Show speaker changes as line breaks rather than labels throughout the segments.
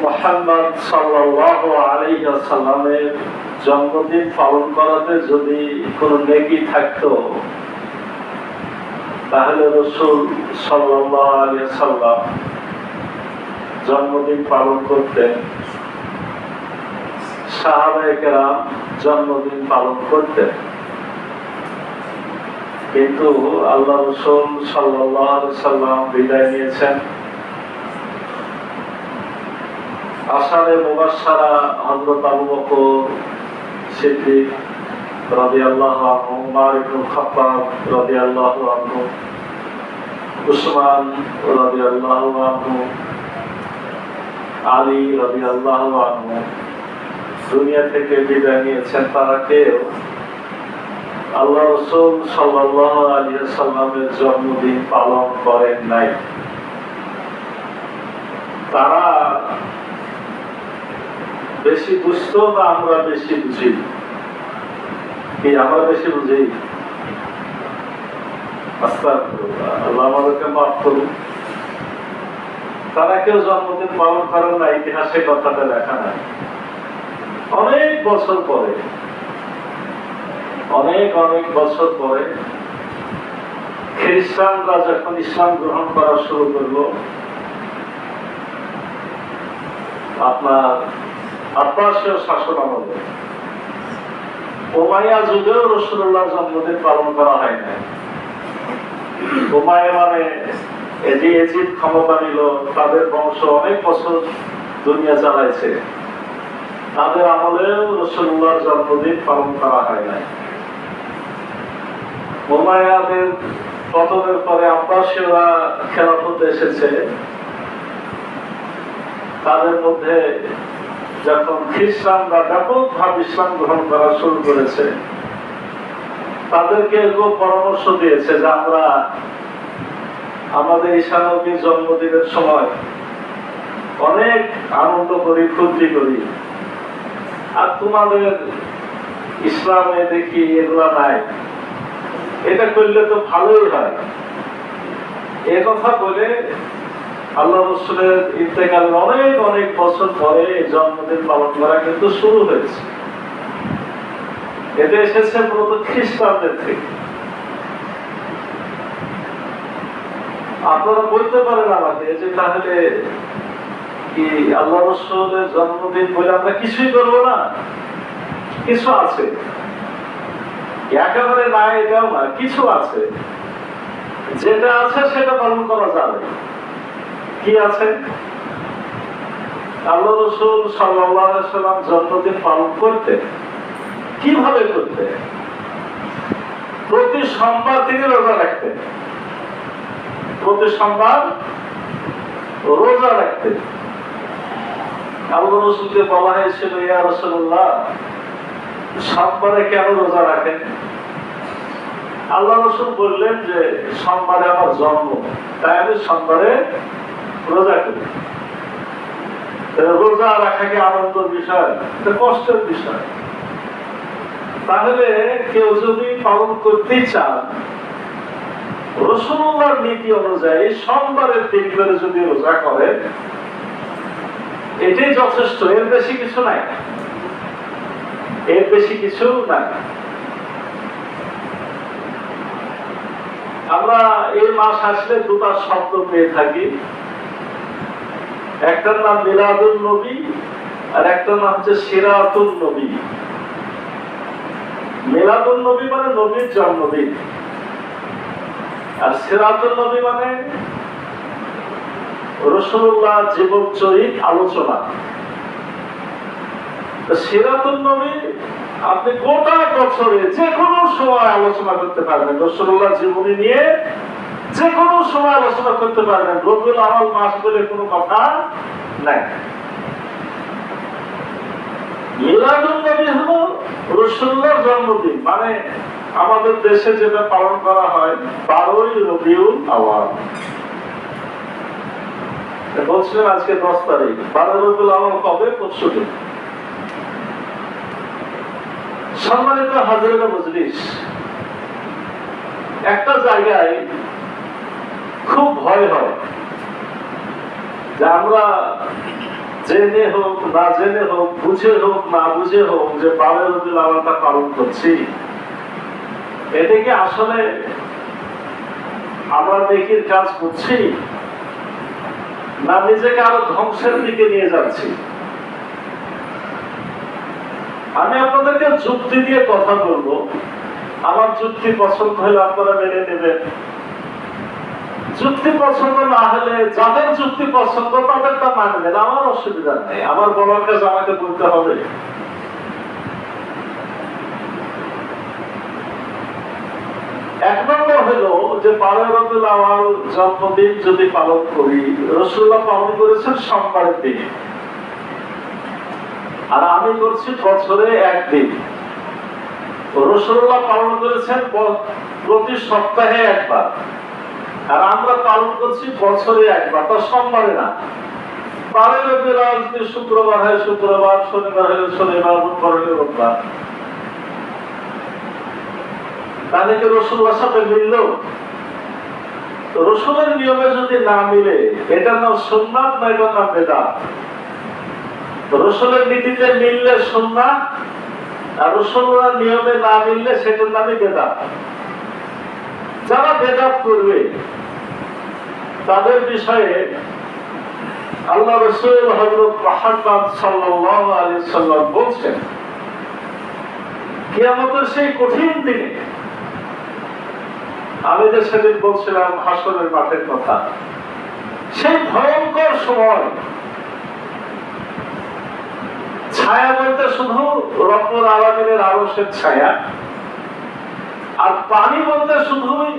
মুহাম্মদ সাল্লাল্লাহু আলাইহি ওয়াসাল্লামের জন্মদিন পালন করাতে যদি কোনো নেকি থাকতো তাহলে রাসূল সাল্লাল্লাহু আলাইহি ওয়াসাল্লাম জন্মদিন পালন করতেন, সাহাবায়ে কেরাম জন্মদিন পালন করতেন। কিন্তু আল্লাহ রাসূল সাল্লাল্লাহু আলাইহি ওয়াসাল্লাম বিদায় নিয়েছেন। আশারে মুবাশশারা হযরত আবু বকর সিদ্দিক রাদিয়াল্লাহু আনহু, উমর ইবনে খাত্তাব রাদিয়াল্লাহু আনহু, উসমান রাদিয়াল্লাহু আনহু, আলী রাদিয়াল্লাহু আনহু দুনিয়া থেকে বিদায় নিয়েছেন। তারা কেউ আল্লাহ রাসূল সাল্লাল্লাহু আলাইহি ওয়াসাল্লামের জন্মদিন পালন করেন নাই। তারা বেশি বুঝতো না আমরা বেশি বুঝি? কি আমরা বেশি বুঝি? আস্তাগফিরুল্লাহ, আল্লাহ আমাদেরকে মাফ করুন। তারা কেউ জন্মদিন পালন করেন না, ইতিহাসে কথাটা লেখা নাই। অনেক বছর পরে, অনেক বছর পরে খ্রিস্টানরা যখন ইসলাম গ্রহণ করা শুরু করলো, আপনার আব্বাসীয় শাসন আমলে উমাইয়া যুগেও রাসূলুল্লাহর জন্মদিন পালন করা হয় না। উমাইয়া মানে এজিদ ক্ষমতা নিল, তাদের বংশ অনেক বছর দুনিয়া চালাইছে, তাদের আমলেও রাসূলুল্লাহর জন্মদিন পালন করা হয় না। উমাইয়াদের পতনের পরে আব্বাসীয়রা খেলাফতে এসেছে। তাদের মধ্যে যখন খ্রিস্টানরা ব্যাপকভাবে ইসলাম গ্রহণ করা শুরু করেছে, তাদেরকে এরকম পরামর্শ দিয়েছে যে আমরা আমাদের ঈসা নবীর জন্মদিনের সময় অনেক আনন্দ করি, ফুর্তি করি, আর তোমাদের ইসলামে দেখি এগুলা নাই, এটা করলে তো ভালোই হয়। এ কথা বলে আল্লাহ রাসূলের ইন্তেকালের অনেক বছর পরে জন্মদিন পালন করা কিন্তু শুরু হয়েছে। এটা এসেছে মূলত খ্রিস্টানদের থেকে। আপনারা বলতে পারেন আমাকে যে তাহলে কি আল্লাহ রাসূলের জন্মদিন বলে আমরা কিছুই করবো না? কিছু আছে, একেবারে না এটাও না, কিছু আছে। যেটা আছে সেটা পালন করা যাবে। কি আছে? আল্লাহ রাসূল সাল্লাল্লাহু আলাইহি ওয়াসাল্লাম জন্মদিন পালন করতে কিভাবে করতে? প্রতি সোমবার তিনি রোজা রাখতেন, প্রতি সোমবার রোজা রাখতেন। আল্লাহ রাসূলকে বলা হয়েছিল, ইয়া রাসূলুল্লাহ, সোমবারে কেন রোজা রাখেন? আল্লাহ রাসূল বললেন যে সোমবারে আমার জন্ম, তাই আমি সোমবারে রোজা করি। রোজা রাখা কি আনন্দের বিষয়? কষ্টের বিষয়। তাহলে কেউ যদি পালন করতে চান রাসূলুল্লাহর নীতি অনুযায়ী সোমবারের দিন করে যদি রোজা করে, এটাই যথেষ্ট, এর বেশি কিছু নাই, এর বেশি কিছু নাই। আমরা এই মাস আসলে দুটা শব্দ পেয়ে থাকি, একটার নাম মিলাদুন নবী আর একটার নাম হচ্ছে সিরাতুন নবী। মিলাদুন নবী মানে নবীর জন্মদিন, আর সিরাতুন নবী মানে রাসূলুল্লাহ জীবন চরিত আলোচনা। সিরাতুন নবী আপনি গোটা বছরে যে কোনো সময় আলোচনা করতে পারবেন, রাসূলুল্লাহ জীবনী নিয়ে যে কোনো সময় আলোচনা করতে পারবেন। রবিউল আউয়াল মাস বলে কোনো কথা নাই। মিলাদুন নবী হলো রাসূলুল্লাহর জন্মদিন, মানে আমাদের দেশে যেটা পালন করা হয় 12ই রবিউল আউয়াল। বলছিলেন আজকে 10 তারিখ, 12 রবিউল আউয়াল কবে? পরশুদিন। সম্মানিত হাজির মজলিস, একটা জায়গায় খুব ভয় হয় যে আমরা জেনে হোক না জেনে হোক, বুঝে হোক না বুঝে হোক, যে 12 রবিউল আওয়ালটা পালন করছি, এটা কি আসলে আমরা নেকির কাজ করছি, না নিজেকে আরো ধ্বংসের দিকে নিয়ে যাচ্ছি? আমি আপনাদেরকে যুক্তি দিয়ে কথা বলবো, আমার যুক্তি পছন্দ হলে আপনারা মেনে নেবেন, যুক্তি পছন্দ না হলে যাদের যুক্তি পছন্দ তাদেরটা মানবেন, আমার অসুবিধা নেই, আমার বলার কাজ আমাকে বলতে হবে। এক নম্বর হলো যে 12 রবিউল আওয়াল জন্মদিন যদি পালন করি, রাসূলুল্লাহ পালন করেছেন সোমবারের দিন, আর আমি করছি বছরে একদিন। রাসূলুল্লাহ পালন করেছেন প্রতি সপ্তাহে একবার, আর আমরা পালন করছি বছরে একবার, তা সোমবারে না। 12 রবিউল আওয়াল যদি শুক্রবার হয় শুক্রবার, শনিবার হলে শনিবার, রোববার হলে রোববার, তাহলে কি রাসূলুল্লাহর সাথে মিলল? রাসূলের নিয়মে যদি না মিলে, এটা না সুন্নাত না এটা না বেদাত। রাসূলের নীতিতে মিললে সুন্নাত, আর রাসূলের নিয়মে না মিললে সেটার নামই বেদাত। যারা বেদাত করবে তাদের বিষয়ে আল্লাহ রাসূল হযরত মুহাম্মদ সাল্লাল্লাহু আলাইহি সাল্লাম বলছেন, কিয়ামতের সেই কঠিন দিনে, আমি যে সেদিন বলছিলাম হাসরের মাঠের কথা, সেই ভয়ঙ্কর সময় ছায়া বলতে শুধু রব্বুল আলামিনের আরশের ছায়া, আর পানি বলতে শুধুই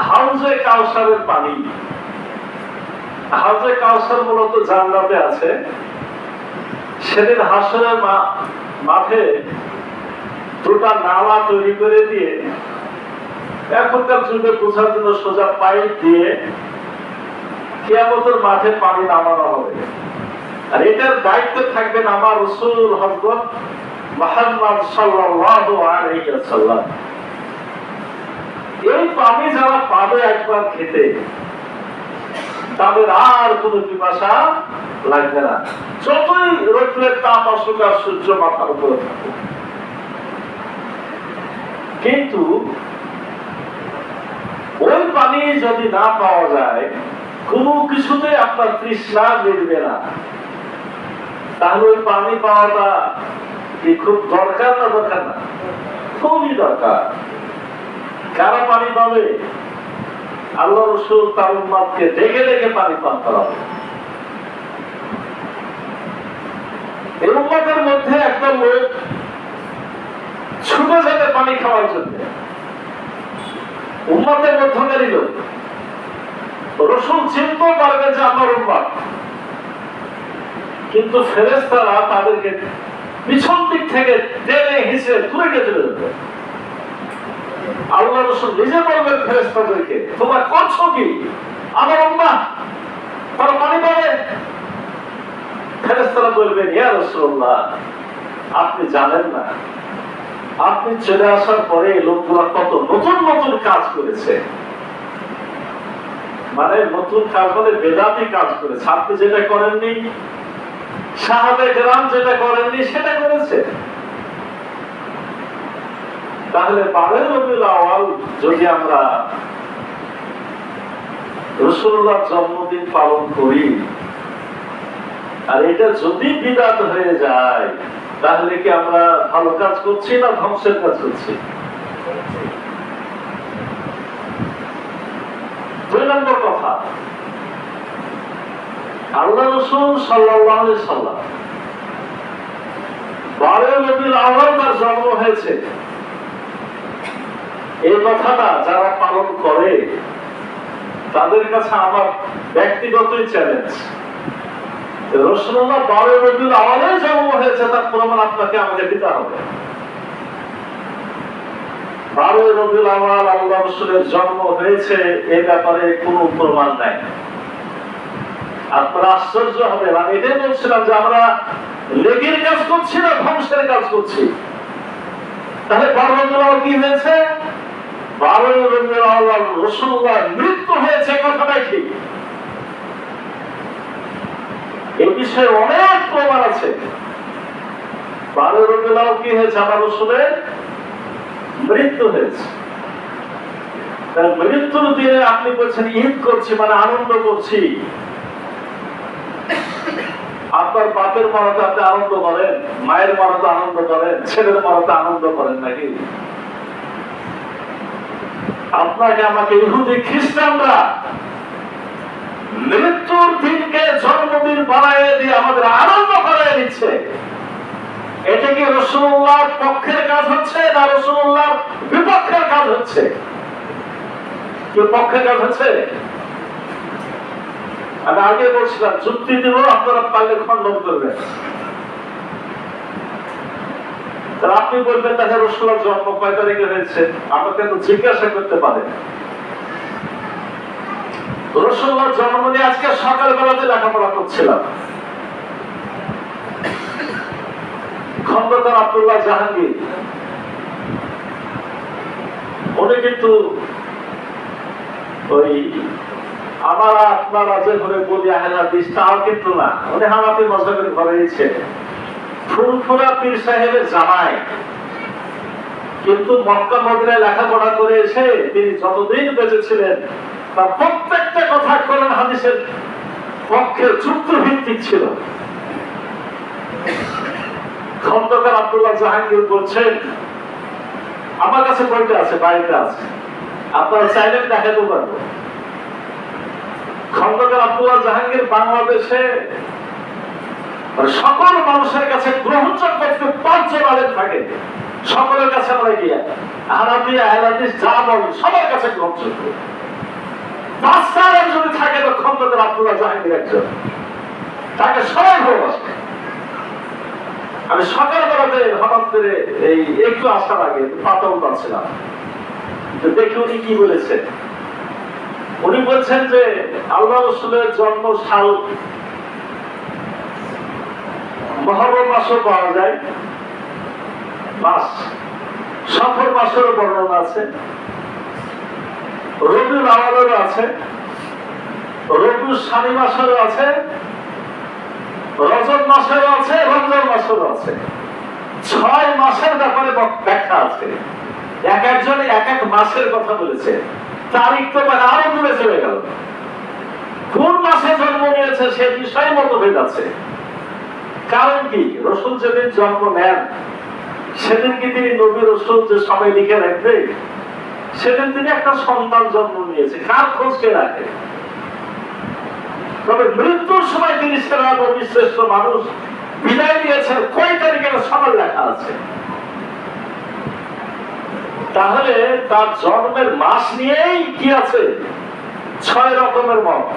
হাউজে কাউসারের পানি। হাউজে কাউসার মূলত জান্নাতে আছে। সেদিন হাসরের মাঠে দুটা নালা তৈরি করে দিয়ে, এখনকার যুগে বোঝার জন্য সোজা পাইপ দিয়ে কিয়ামতের মাঠে পানি নামানো হবে, আর এটার দায়িত্ব থাকবেন আমার রাসূল হযরত মুহাম্মদ সাল্লাল্লাহু আলাইহি ওয়াসাল্লাম। এই পানি যারা পাবে একবার খেতে, তাদের আর কোনো পিপাসা লাগবে না, যতই রৌদ্রের তাপ আসুক আর সূর্য মাথার উপরে থাকুক। কিন্তু ওই পানি যদি না পাওয়া যায়, কোনো কিছুতে আপনার তৃষ্ণা মিটবে না, তাহলে ওই পানি পাওয়াটা কি খুব দরকার না দরকার না? খুবই দরকার। কারা পানি পাবে? আল্লাহ রাসূল তার উম্মতকে ডেকে ডেকে পানি পান করাবে। এই উম্মতের মধ্যে একটা লোক ছুটে যাবে পানি খাওয়ার জন্য, উম্মতের মধ্যকারী লোক। রাসূল চিনতে পারবে যে আমার উম্মত, কিন্তু ফেরেশতারা তাদেরকে পিছন দিক থেকে টেনে হিঁচড়ে দূরে চলে যাবে। আল্লাহ রাসূল নিজে বলবেন ফেরেশতাদেরকে, তোমরা করছো কি? আমার উম্মত তারা পানি পাবে। ফেরেশতারা বলবেন, ইয়া রাসূলুল্লাহ, আপনি জানেন না, আপনি চলে আসার পরে এই লোকগুলা কত নতুন নতুন কাজ করেছে, মানে নতুন কাজ মানে বেদাতি কাজ করেছে। আপনি যেটা করেননি, সাহাবায়ে কেরাম যেটা করেননি সেটা করেছে। তাহলে 12 রবিউল আওয়াল যদি আমরা রাসূলুল্লাহর জন্মদিন পালন করি, আর এটা যদি বিদআত হয়ে যায়, তাহলে কি আমরা ভালো কাজ করছি না ধ্বংসের কাজ করছি? 2 নম্বর কথা, আল্লাহ রাসূল সাল্লাল্লাহু আলাইহি সাল্লাম 12 রবিউল আওয়াল তার জন্ম হয়েছে, এই কথাটা যারা পালন করে তাদের কাছে আমার ব্যক্তিগতই চ্যালেঞ্জ। রাসূলুল্লাহ 12 রবিউল আওয়ালে জন্ম হয়েছে, তার প্রমাণ আপনাকে আমাকে দিতে হবে। 12 রবিউল আওয়াল আল্লাহ রাসূলের জন্ম হয়েছে, এই ব্যাপারে কোনো প্রমাণ নাই। আপনারা আশ্চর্য হবেন, আমি এটাই বলছিলাম যে আমরা লেগের কাজ করছি না ধ্বংসের কাজ করছি। তাহলে 12 রবিউল আওয়াল কি হয়েছে? 12 রবিউল আওয়াল রাসূলুল্লাহ মৃত্যু হয়েছে, কথাটাই ঠিক। এই বিষয়ে অনেক প্রমাণ আছে। 12 রবিউল আউয়াল কি হয়েছে? আমার রাসূলের মৃত্যু হয়েছে। মৃত্যুর দিনে আপনি বলছেন ঈদ করছি, মানে আনন্দ করছি। আপনার বাপের মরাতে আপনি আনন্দ করেন, মায়ের মরাতে আনন্দ করেন, ছেলের মরাতে আনন্দ করেন নাকি? আপনাকে আমাকে ইহুদি খ্রিস্টানরা মৃত্যুর দিনকে জন্মদিন বানায় দিয়ে আমাদের আনন্দ করায় দিচ্ছে। এটা কি রাসূলুল্লাহর পক্ষের কাজ হচ্ছে না রাসূলুল্লাহর বিপক্ষের কাজ হচ্ছে? কি পক্ষের কাজ হচ্ছে? আমি আগে বলছিলাম যুক্তি দিব, আপনারা পারলে খণ্ডন করবেন। আপনি বলবেন দেখা রাসূলুল্লাহর জন্ম কয় তারিখে হয়েছে, আমাকে তো জিজ্ঞাসা করতে পারেন। রাসূলুল্লাহর জন্ম নিয়ে আজকে সকালবেলাতে লেখাপড়া করছিলাম। খন্দকার আব্দুল্লাহ জাহাঙ্গীর উনি কিন্তু ওই আমার আপনারা যে ঘরে বলি আহলে হাদিস তাও কিন্তু না, উনি হানাফি মাযহাবের ঘরে ইচ্ছে ফুরফুরা পীর সাহেবের জামাই। কিন্তু মক্কা মদিনায় লেখাপড়া করে এসে তিনি যতদিন বেঁচে ছিলেন তার প্রত্যেকটা কথা কোরআন হাদিসের পক্ষে যুক্তিভিত্তিক ছিল। খন্দকার আব্দুল্লাহ জাহাঙ্গীর বলছেন, আমার কাছে বইটা আছে, বাড়িতে আছে, আপনারা চাইলে দেখাতে পারবো। খন্দকার আব্দুল্লাহ জাহাঙ্গীর বাংলাদেশে সকল মানুষের কাছে গ্রহণযোগ্য 5 জন আলেম থাকে, সকলের কাছে আমরা গিয়ে হানাফি আহলে হাদিস যা বলি সবার কাছে গ্রহণযোগ্য। 5 আলেম যদি থাকে তো খন্দকার আব্দুল্লাহ জাহাঙ্গীর একজন, তাকে সবাই ভালোবাসে। আমি সকালবেলাতে হঠাৎ করে এই একটু আসার আগে পাতাও পাচ্ছিলাম, দেখি উনি কি বলেছে। উনি বলছেন যে আল্লাহ রাসূলের জন্ম সাল মুহররম মাসও পাওয়া যায়, মাস সফর মাসেরও বর্ণনা আছে, রবিউল আউয়ালেরও আছে, রবিউল সানি মাসেরও আছে, রজব মাসেরও আছে, রমজান মাসেরও আছে। 6 মাসের ব্যাপারে ব্যাখ্যা আছে। এক একজনে এক এক মাসের কথা বলেছে, তারিখ তো মানে আরো দূরে চলে গেল। কোন মাসে জন্ম নিয়েছে সে বিষয়ে মতভেদ আছে। কারণ কি? রাসূল যেদিন জন্ম নেন সেদিন কি তিনি নবী রাসূল যে সবাই লিখে রাখবে? সেদিন তিনি একটা সন্তান জন্ম নিয়েছে, কার খোঁজ কে রাখে? তবে মৃত্যুর সময় তিনি সেরা নবী শ্রেষ্ঠ মানুষ বিদায় দিয়েছেন কয় তারিখের সবার লেখা আছে। তাহলে তার জন্মের মাস নিয়েই কি আছে? 6 রকমের মত।